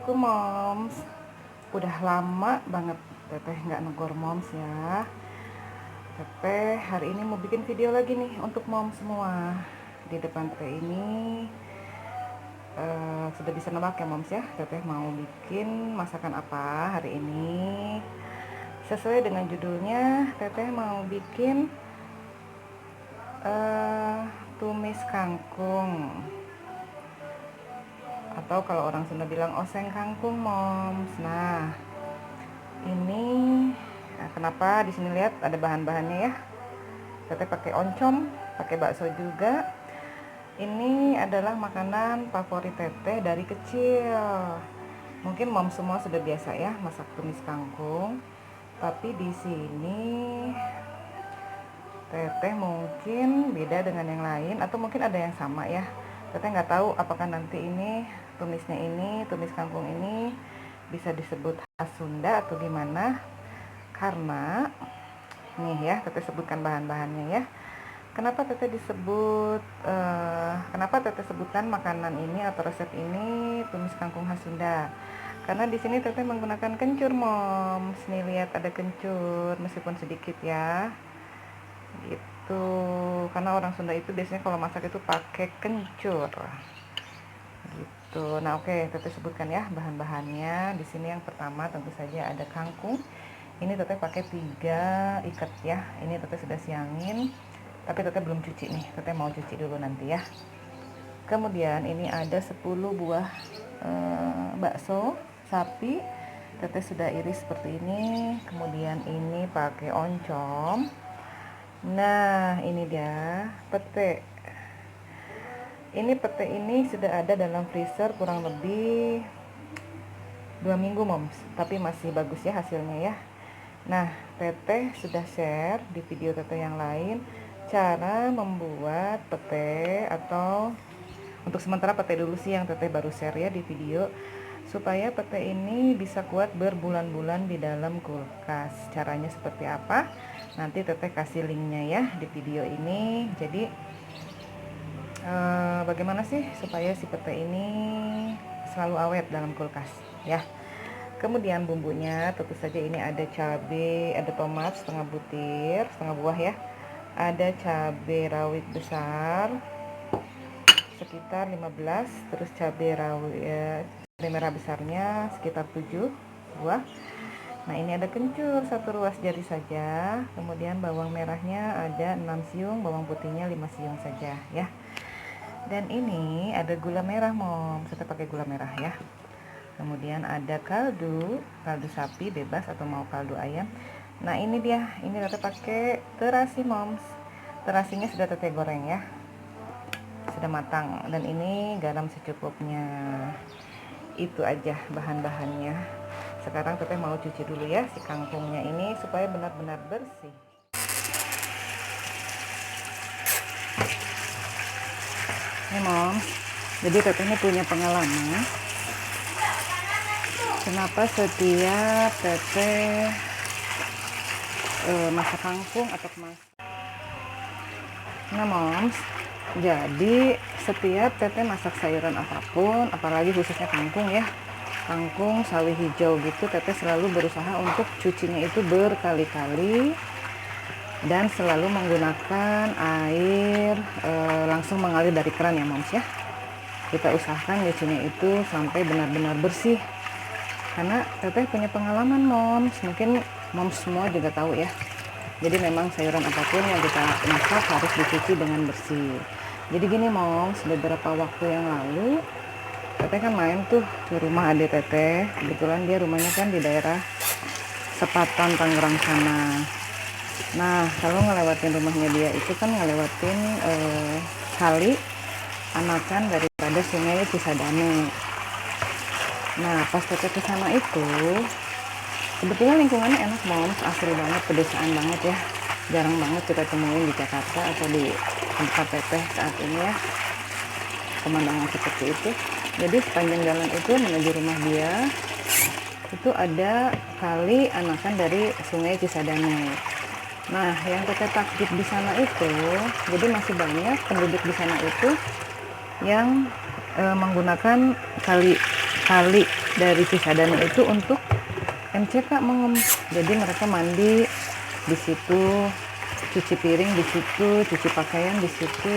Assalamualaikum moms. Udah lama banget teteh nggak negor moms ya. Teteh hari ini mau bikin video lagi nih untuk moms semua. Di depan teteh ini sudah bisa nebak ya moms ya. Teteh mau bikin masakan apa hari ini. Sesuai dengan judulnya, teteh mau bikin tumis kangkung, atau kalau orang Sunda bilang oseng kangkung moms. Nah, ini kenapa di sini lihat ada bahan-bahannya ya. Teteh pakai oncom, pakai bakso juga. Ini adalah makanan favorit teteh dari kecil. Mungkin moms semua sudah biasa ya masak tumis kangkung, tapi di sini teteh mungkin beda dengan yang lain, atau mungkin ada yang sama ya. Teteh nggak tahu apakah nanti ini tumis kangkung ini bisa disebut khas Sunda atau gimana, karena nih ya teteh sebutkan bahan-bahannya ya. Kenapa teteh sebutkan makanan ini atau resep ini tumis kangkung khas Sunda? Karena di sini teteh menggunakan kencur moms. Nih lihat ada kencur meskipun sedikit ya. Gitu. Karena orang Sunda itu biasanya kalau masak itu pakai kencur. Gitu. Nah, oke, teteh sebutkan ya bahan-bahannya. Di sini yang pertama tentu saja ada kangkung. Ini teteh pakai 3 ikat ya. Ini teteh sudah siangin, tapi teteh belum cuci nih. Teteh mau cuci dulu nanti ya. Kemudian ini ada 10 buah bakso sapi. Teteh sudah iris seperti ini. Kemudian ini pakai oncom. Nah, ini dia pete. Ini pete ini sudah ada dalam freezer kurang lebih 2 minggu moms, tapi masih bagus ya hasilnya ya. Nah, teteh sudah share di video teteh yang lain cara membuat pete, atau untuk sementara pete dulu sih yang teteh baru share ya di video, supaya pete ini bisa kuat berbulan-bulan di dalam kulkas. Caranya seperti apa? Nanti teteh kasih linknya ya di video ini. Jadi bagaimana sih supaya si pete ini selalu awet dalam kulkas ya. Kemudian bumbunya tentu saja ini ada cabai, ada tomat setengah butir, setengah buah ya. Ada cabai rawit besar sekitar 15, terus cabai rawit cabai merah besarnya sekitar 7 buah. Nah, ini ada kencur 1 ruas jari saja. Kemudian bawang merahnya ada 6 siung, bawang putihnya 5 siung saja ya. Dan ini ada gula merah mom, saya pakai gula merah ya. Kemudian ada kaldu sapi bebas atau mau kaldu ayam. Nah, ini dia, ini teteh pakai terasi moms. Terasinya sudah teteh goreng ya, sudah matang. Dan ini garam secukupnya. Itu aja bahan-bahannya. Sekarang teteh mau cuci dulu ya si kangkungnya ini supaya benar-benar bersih. Ini moms, jadi teteh ini punya pengalaman. Kenapa setiap teteh masak kangkung atau masak? Nah moms, jadi setiap teteh masak sayuran apapun, apalagi khususnya kangkung ya, kangkung sawi hijau gitu, teteh selalu berusaha untuk cucinya itu berkali-kali dan selalu menggunakan air langsung mengalir dari keran ya moms ya. Kita usahakan nyucinya itu sampai benar-benar bersih, karena teteh punya pengalaman moms, mungkin moms semua juga tahu ya. Jadi memang sayuran apapun yang kita masak harus dicuci dengan bersih. Jadi gini moms, beberapa waktu yang lalu teteh kan main tuh ke rumah adik teteh. Kebetulan dia rumahnya kan di daerah Sepatan Tangerang sana. Nah, kalau ngelewatin rumahnya dia itu kan ngelewatin kali anakan daripada sungai Cisadane. Nah, pas teteh ke sana itu kebetulan lingkungannya enak moms, asri banget, pedesaan banget ya. Jarang banget kita temuin di Jakarta atau di tempat teteh saat ini ya pemandangan seperti itu. Jadi sepanjang jalan itu menuju rumah dia itu ada kali anakan dari sungai Cisadane. Nah, yang teteh takjub di sana itu, jadi masih banyak penduduk di sana itu yang menggunakan kali kali dari Cisadane itu untuk MCK moms. Jadi mereka mandi di situ, cuci piring di situ, cuci pakaian di situ,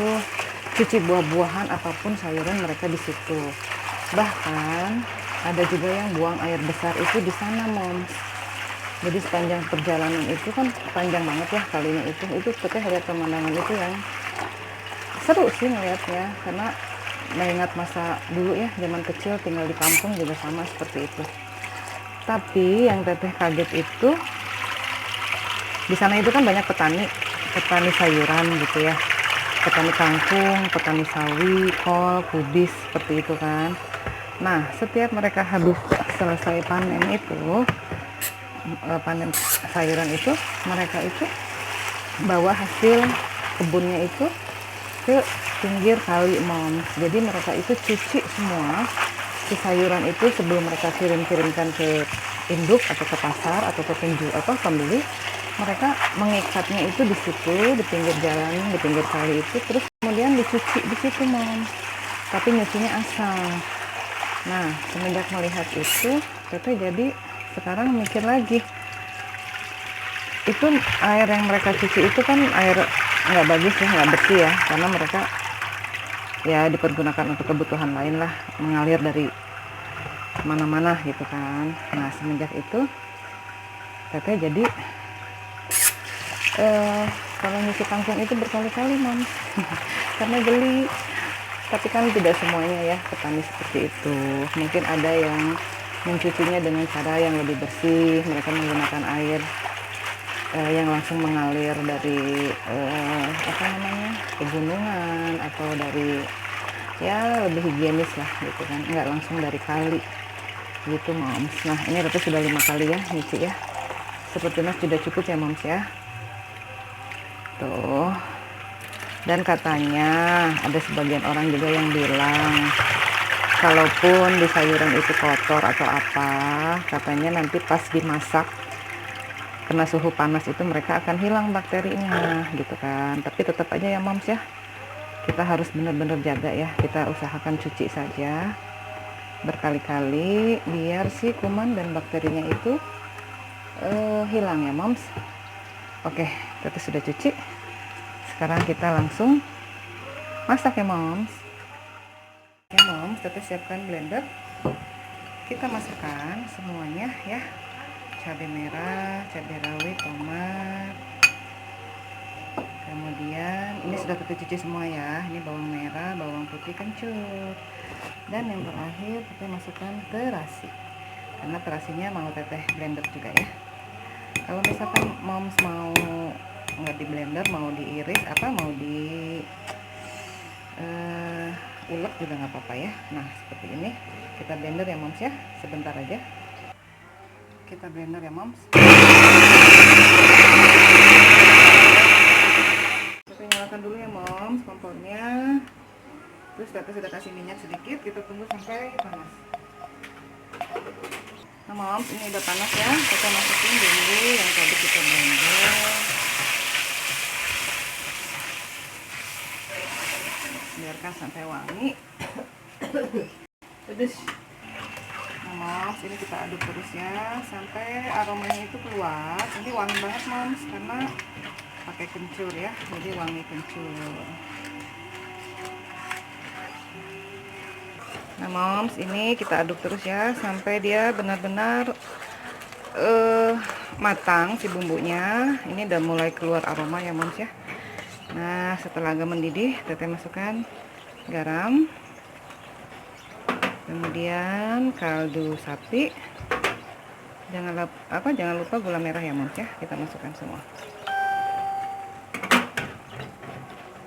cuci buah-buahan apapun sayuran mereka di situ. Bahkan ada juga yang buang air besar itu di sana moms. Jadi sepanjang perjalanan itu kan panjang banget ya kalinya itu teteh lihat pemandangan itu yang seru sih ngeliatnya, karena mengingat masa dulu ya, zaman kecil tinggal di kampung juga sama seperti itu. Tapi yang teteh kaget itu di sana itu kan banyak petani sayuran gitu ya, petani kangkung, petani sawi, kol, kubis seperti itu kan. Nah, setiap mereka habis selesai panen itu, panen sayuran itu, mereka itu bawa hasil kebunnya itu ke pinggir kali moms. Jadi mereka itu cuci semua si sayuran itu sebelum mereka kirimkan ke induk atau ke pasar atau ke penjual atau pembeli. Mereka mengikatnya itu di situ, di pinggir jalan, di pinggir kali itu, terus kemudian dicuci di situ moms. Tapi nyucinya asal. Nah, semenjak melihat itu, teteh jadi sekarang mikir lagi, itu air yang mereka cuci itu kan air nggak bagus ya, nggak bersih ya, karena mereka ya dipergunakan untuk kebutuhan lain lah, mengalir dari mana-mana gitu kan. Nah, semenjak itu teteh jadi kalau nyuci kangkung itu berkali-kali moms karena geli. Tapi kan tidak semuanya ya petani seperti itu, mungkin ada yang mencucinya dengan cara yang lebih bersih, mereka menggunakan air yang langsung mengalir dari pegunungan atau dari ya lebih higienis lah gitu kan, nggak langsung dari kali gitu moms. Nah, ini Ratu sudah 5 kali ya nyuci ya, sepertinya sudah cukup ya moms ya tuh. Dan katanya ada sebagian orang juga yang bilang kalaupun di sayuran itu kotor atau apa, katanya nanti pas dimasak kena suhu panas itu mereka akan hilang bakterinya gitu kan. Tapi tetap aja ya moms ya, kita harus benar-benar jaga ya, kita usahakan cuci saja berkali-kali biar si kuman dan bakterinya itu hilang ya moms. Oke, kita sudah cuci, sekarang kita langsung masak ya moms. Ya moms, kita siapkan blender, kita masukkan semuanya ya, cabai merah, cabai rawit, tomat, kemudian ini sudah kita cuci semua ya, ini bawang merah, bawang putih kencur, dan yang terakhir kita masukkan terasi, karena terasinya mau teteh blender juga ya. Kalau misalkan moms mau nggak di blender, mau diiris apa, mau di ulek juga nggak apa-apa ya. Nah, seperti ini kita blender ya moms ya, sebentar aja kita blender ya moms. Kita nyalakan dulu ya moms kompornya, terus kita sudah kasih minyak sedikit, kita tunggu sampai panas. Nah moms, ini udah panas ya, kita masukin bumbu yang tadi kita blender, biarkan sampai wangi. Terus nah moms, ini kita aduk terus ya sampai aromanya itu keluar. Ini wangi banget moms karena pakai kencur ya, jadi wangi kencur. Nah moms, ini kita aduk terus ya sampai dia benar-benar matang si bumbunya. Ini udah mulai keluar aroma ya moms ya. Nah, setelah agak mendidih, teteh masukkan garam, kemudian kaldu sapi, jangan lupa gula merah ya moms ya, kita masukkan semua.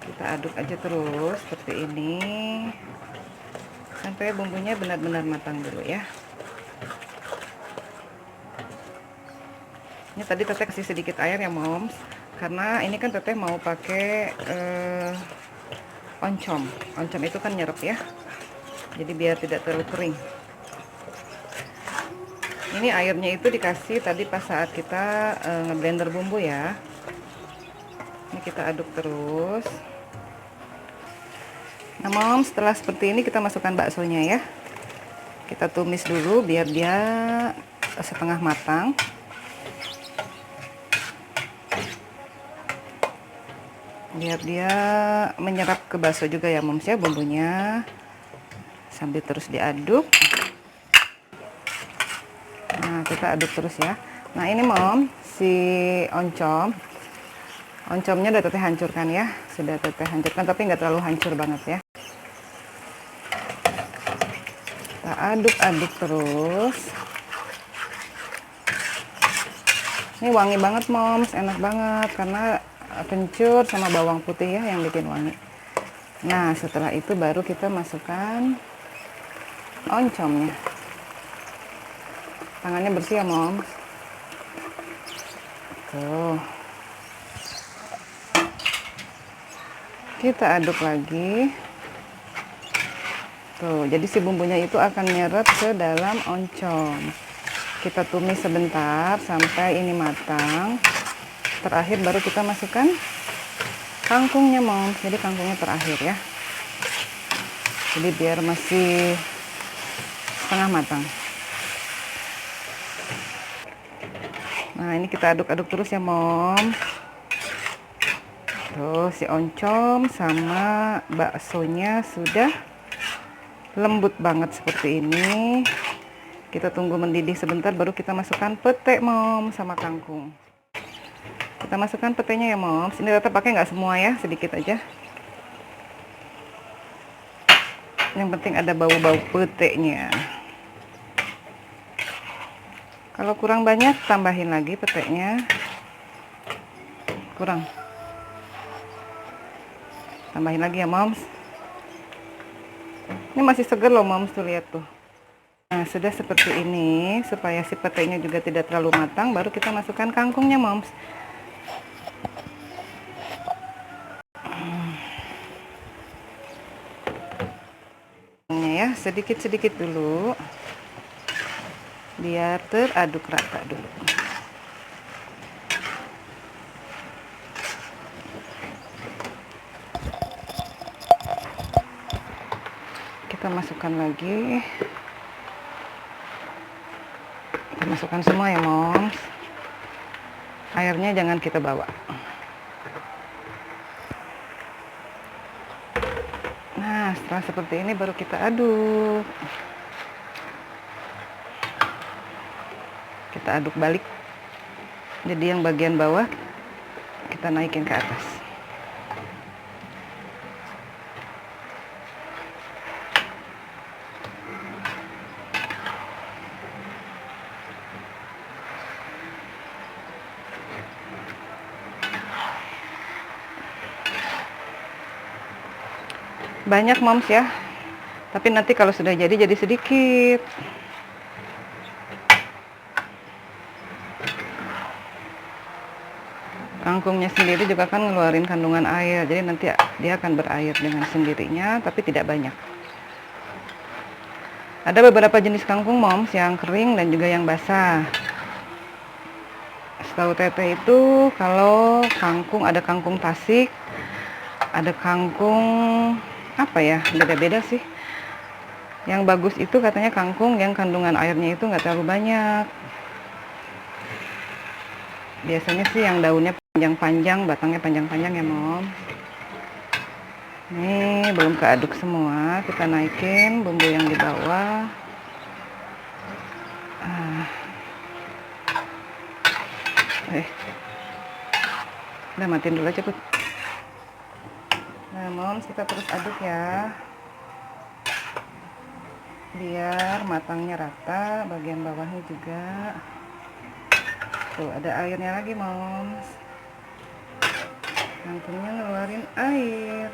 Kita aduk aja terus seperti ini sampai bumbunya benar-benar matang dulu ya. Ini tadi teteh kasih sedikit air ya moms, karena ini kan teteh mau pakai oncom itu kan nyerap ya, jadi biar tidak terlalu kering. Ini airnya itu dikasih tadi pas saat kita ngeblender bumbu ya. Ini kita aduk terus. Nah moms, setelah seperti ini kita masukkan baksonya ya. Kita tumis dulu biar dia setengah matang. Biar dia menyerap ke bakso juga ya moms ya bumbunya. Sambil terus diaduk. Nah, kita aduk terus ya. Nah, ini mom, si oncomnya udah teteh hancurkan ya. Sudah teteh hancurkan tapi nggak terlalu hancur banget ya. Kita aduk-aduk terus. Ini wangi banget moms, enak banget karena kencur sama bawang putih ya yang bikin wangi. Nah, setelah itu baru kita masukkan oncomnya. Tangannya bersih ya moms. Tuh. Kita aduk lagi. Tuh, jadi si bumbunya itu akan nyerap ke dalam oncom. Kita tumis sebentar sampai ini matang. Terakhir baru kita masukkan kangkungnya moms. Jadi kangkungnya terakhir ya. Jadi biar masih setengah matang. Nah, ini kita aduk-aduk terus ya moms. Tuh, si oncom sama baksonya sudah lembut banget seperti ini. Kita tunggu mendidih sebentar baru kita masukkan pete moms sama kangkung. Kita masukkan petenya ya moms. Ini tetap pakai nggak semua ya, sedikit aja. Yang penting ada bau-bau petenya. Kalau kurang banyak tambahin lagi petenya. Kurang. Tambahin lagi ya moms. Ini masih seger loh moms, tuh lihat tuh. Nah, sudah seperti ini. Supaya si petenya juga tidak terlalu matang, baru kita masukkan kangkungnya moms. Ya, sedikit-sedikit dulu. Biar teraduk rata dulu. Kita masukkan lagi. Kita masukkan semua ya moms. Airnya jangan kita bawa. Nah, setelah seperti ini baru kita aduk. Kita aduk balik. Jadi yang bagian bawah kita naikin ke atas. Banyak moms ya, tapi nanti kalau sudah jadi sedikit. Kangkungnya sendiri juga kan ngeluarin kandungan air, jadi nanti dia akan berair dengan sendirinya, tapi tidak banyak. Ada beberapa jenis kangkung moms yang kering dan juga yang basah. Setahu teteh itu kalau kangkung ada kangkung Tasik, ada kangkung apa ya, beda-beda sih. Yang bagus itu katanya kangkung yang kandungan airnya itu nggak terlalu banyak. Biasanya sih yang daunnya panjang-panjang, batangnya panjang-panjang ya mom. Ini belum keaduk semua, kita naikin bumbu yang di bawah. Udah matiin dulu aja Put. Nah moms, kita terus aduk ya, biar matangnya rata, bagian bawahnya juga. Tuh ada airnya lagi moms, kangkungnya ngeluarin air.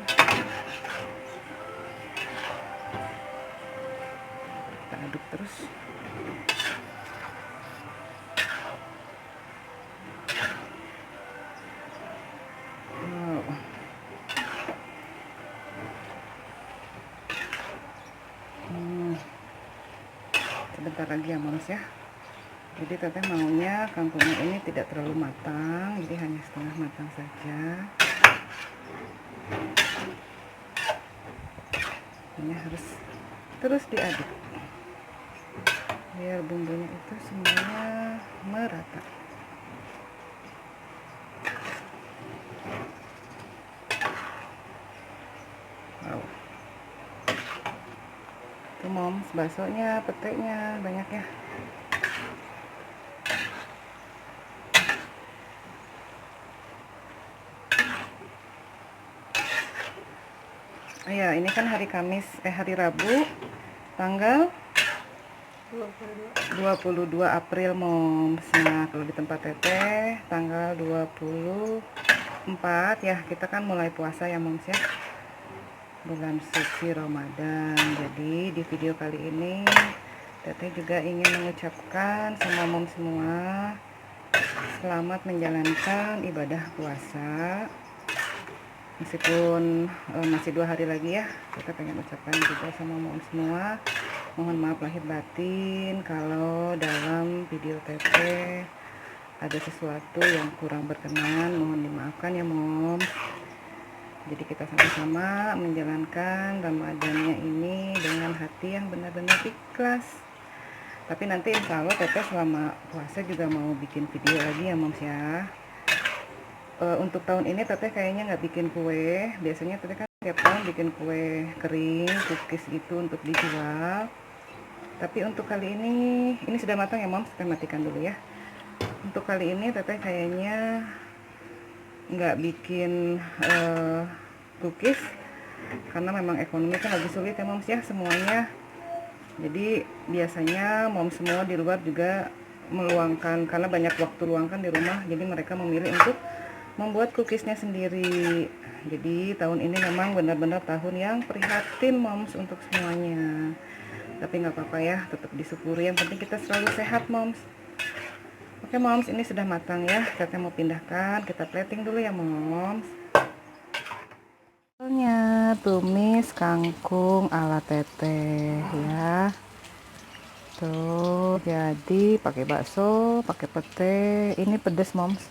Kita aduk terus. Sebentar lagi ya moms ya. Jadi teteh maunya kangkungnya ini tidak terlalu matang, jadi hanya setengah matang saja. Ini harus terus diaduk. biar bumbunya itu semuanya merata. Wow, tuh moms, baksonya, petenya banyak ya. Oh ya, ini kan hari Kamis, hari Rabu, tanggal 22 April moms. Nah, kalau di tempat teteh tanggal 24 ya, kita kan mulai puasa ya moms ya, bulan suci Ramadan. Jadi di video kali ini teteh juga ingin mengucapkan sama moms semua selamat menjalankan ibadah puasa. Meskipun masih 2 hari lagi ya, kita pengen ucapkan juga sama moms semua, mohon maaf lahir batin kalau dalam video teteh ada sesuatu yang kurang berkenan, mohon dimaafkan ya moms. Jadi kita sama-sama menjalankan Ramadannya ini dengan hati yang benar-benar ikhlas. Tapi nanti insya Allah teteh selama puasa juga mau bikin video lagi ya moms ya. Untuk tahun ini teteh kayaknya nggak bikin kue. Biasanya teteh kan tiap tahun bikin kue kering, cookies gitu untuk dijual. Tapi untuk kali ini sudah matang ya moms, kita matikan dulu ya. Untuk kali ini teteh kayaknya nggak bikin cookies karena memang ekonomi kan lagi sulit ya moms ya semuanya. Jadi biasanya moms semua di luar juga meluangkan, karena banyak waktu luangkan di rumah, jadi mereka memilih untuk membuat cookiesnya sendiri. Jadi tahun ini memang benar-benar tahun yang prihatin moms untuk semuanya. Tapi nggak apa-apa ya, tetap disyukuri, yang penting kita selalu sehat moms. Oke moms, ini sudah matang ya, kita mau pindahkan, kita plating dulu ya moms. Hasilnya tumis kangkung ala teteh ya. Tuh, jadi pakai bakso, pakai pete, ini pedas moms.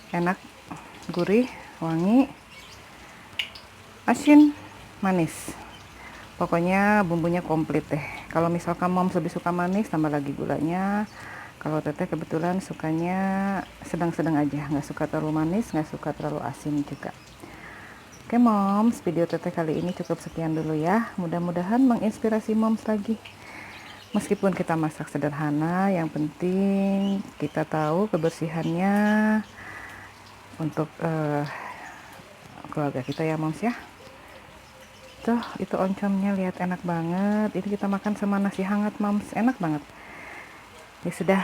Enak, gurih, wangi, asin, manis. Pokoknya bumbunya komplit deh. Kalau misalkan moms lebih suka manis, tambah lagi gulanya. Kalau teteh kebetulan sukanya sedang-sedang aja, nggak suka terlalu manis, nggak suka terlalu asin juga. Oke moms, video teteh kali ini cukup sekian dulu ya. Mudah-mudahan menginspirasi moms lagi. Meskipun kita masak sederhana, yang penting kita tahu kebersihannya untuk keluarga kita ya moms ya. Tuh, itu oncomnya, lihat enak banget. Ini kita makan sama nasi hangat moms, enak banget. Ya sudah,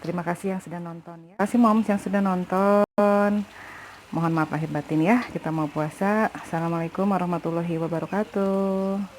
terima kasih yang sudah nonton ya. Terima kasih moms yang sudah nonton. Mohon maaf lahir batin ya, kita mau puasa. Assalamualaikum warahmatullahi wabarakatuh.